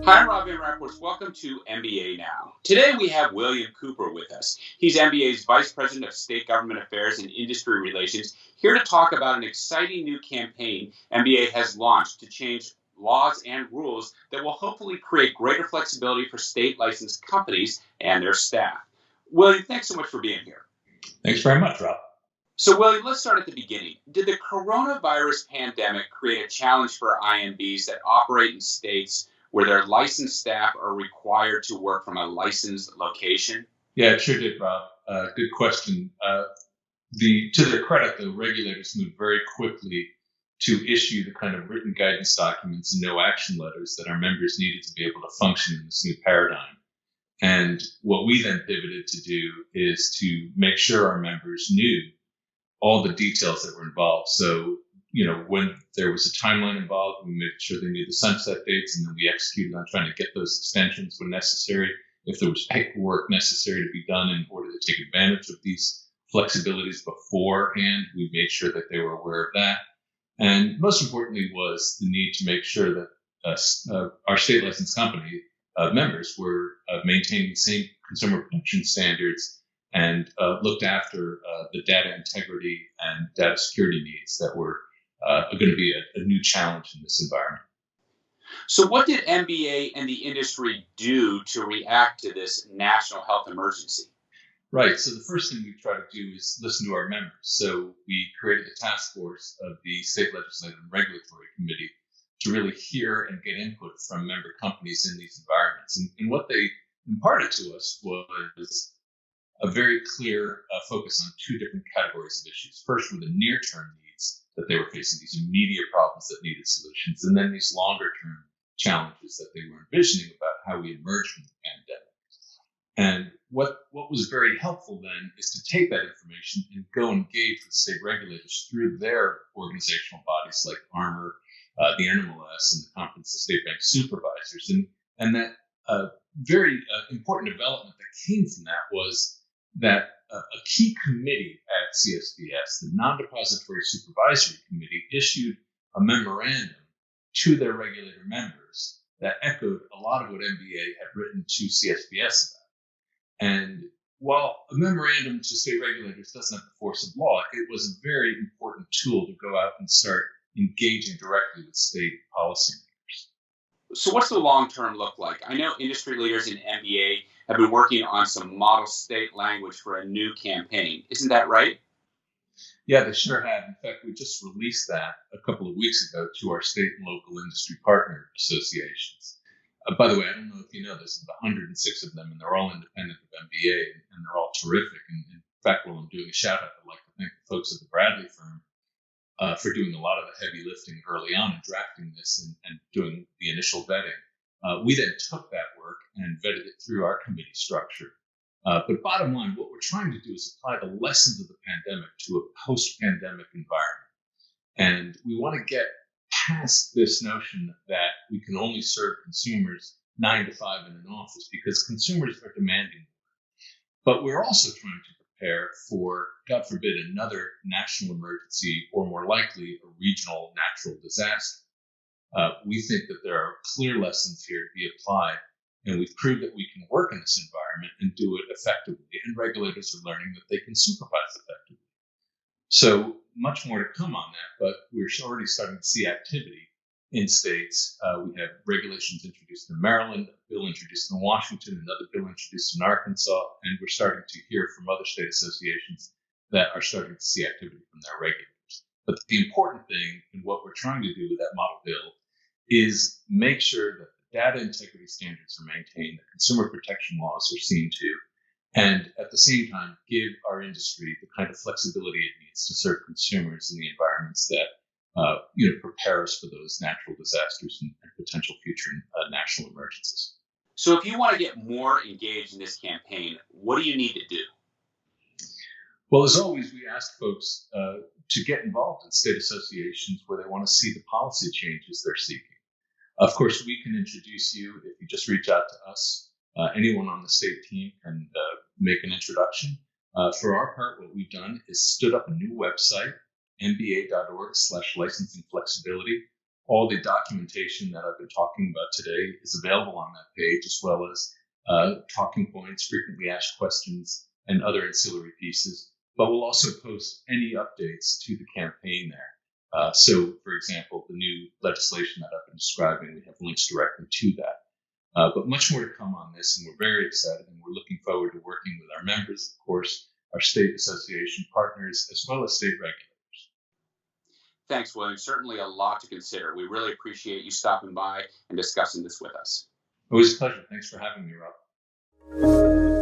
Hi, I'm Rob Van Rapport. Welcome to MBA Now. Today we have William Kooper with us. He's MBA's Vice President of State Government Affairs and Industry Relations, here to talk about an exciting new campaign MBA has launched to change laws and rules that will hopefully create greater flexibility for state licensed companies and their staff. William, thanks so much for being here. Thanks very much, Rob. So, William, let's start at the beginning. Did the coronavirus pandemic create a challenge for IMBs that operate in states where their licensed staff are required to work from a licensed location? Yeah, it sure did, Rob. Good question. To their credit, the regulators moved very quickly to issue the kind of written guidance documents and no action letters that our members needed to be able to function in this new paradigm. And what we then pivoted to do is to make sure our members knew all the details that were involved. So, when there was a timeline involved, we made sure they knew the sunset dates, and then we executed on trying to get those extensions when necessary. If there was paperwork necessary to be done in order to take advantage of these flexibilities beforehand, we made sure that they were aware of that. And most importantly was the need to make sure that our state licensed company members were maintaining the same consumer protection standards and looked after the data integrity and data security needs that were going to be a new challenge in this environment. So, what did MBA and the industry do to react to this national health emergency? Right. So the first thing we try to do is listen to our members. So we created a task force of the State Legislative and Regulatory Committee to really hear and get input from member companies in these environments. And what they imparted to us was a very clear focus on two different categories of issues. First were the near-term needs that they were facing, these immediate problems that needed solutions, and then these longer-term challenges that they were envisioning about how we emerge from the pandemic. And what was very helpful then is to take that information and go engage with state regulators through their organizational bodies like ARMOR, the NMLS, and the Conference of State Bank Supervisors. And that very important development that came from that was that a key committee at CSBS, the Non-Depository Supervisory Committee, issued a memorandum to their regulator members that echoed a lot of what MBA had written to CSBS about. And while a memorandum to state regulators doesn't have the force of law, it was a very important tool to go out and start engaging directly with state policymakers. So, what's the long term look like? I know industry leaders in MBA have been working on some model state language for a new campaign. Isn't that right? Yeah, they sure have. In fact, we just released that a couple of weeks ago to our state and local industry partner associations. By the way, I don't know if you know, there's 106 of them, and they're all independent of MBA, and they're all terrific. And in fact, while I'm doing a shout out, I'd like to thank the folks at the Bradley firm for doing a lot of the heavy lifting early on and drafting this and doing the initial vetting. We then took that work and vetted it through our committee structure. But bottom line, what we're trying to do is apply the lessons of the pandemic to a post-pandemic environment. And we want to get past this notion that we can only serve consumers 9 to 5 in an office because consumers are demanding. But we're also trying to prepare for, God forbid, another national emergency or more likely a regional natural disaster. We think that there are clear lessons here to be applied, and we've proved that we can work in this environment and do it effectively, and regulators are learning that they can supervise effectively. So much more to come on that, but we're already starting to see activity in states. We have regulations introduced in Maryland, a bill introduced in Washington, another bill introduced in Arkansas, and we're starting to hear from other state associations that are starting to see activity from their regulators. But the important thing and what we're trying to do with that model bill is make sure that the data integrity standards are maintained, that consumer protection laws are seen to, and at the same time, give our industry the kind of flexibility it needs to serve consumers in the environments that prepare us for those natural disasters and potential future national emergencies. So, if you want to get more engaged in this campaign, what do you need to do? Well, as always, we ask folks to get involved in state associations where they want to see the policy changes they're seeking. Of course, we can introduce you if you just reach out to us. Anyone on the state team can make an introduction. For our part, what we've done is stood up a new website, mba.org/licensing flexibility. All the documentation that I've been talking about today is available on that page, as well as talking points, frequently asked questions, and other ancillary pieces. But we'll also post any updates to the campaign there. So, for example, the new legislation that I've been describing, we have links directly to that. But much more to come on this, and we're very excited, and we're looking forward to working with our members, of course, our state association partners, as well as state regulators. Thanks, William. Certainly a lot to consider. We really appreciate you stopping by and discussing this with us. Always a pleasure. Thanks for having me, Rob.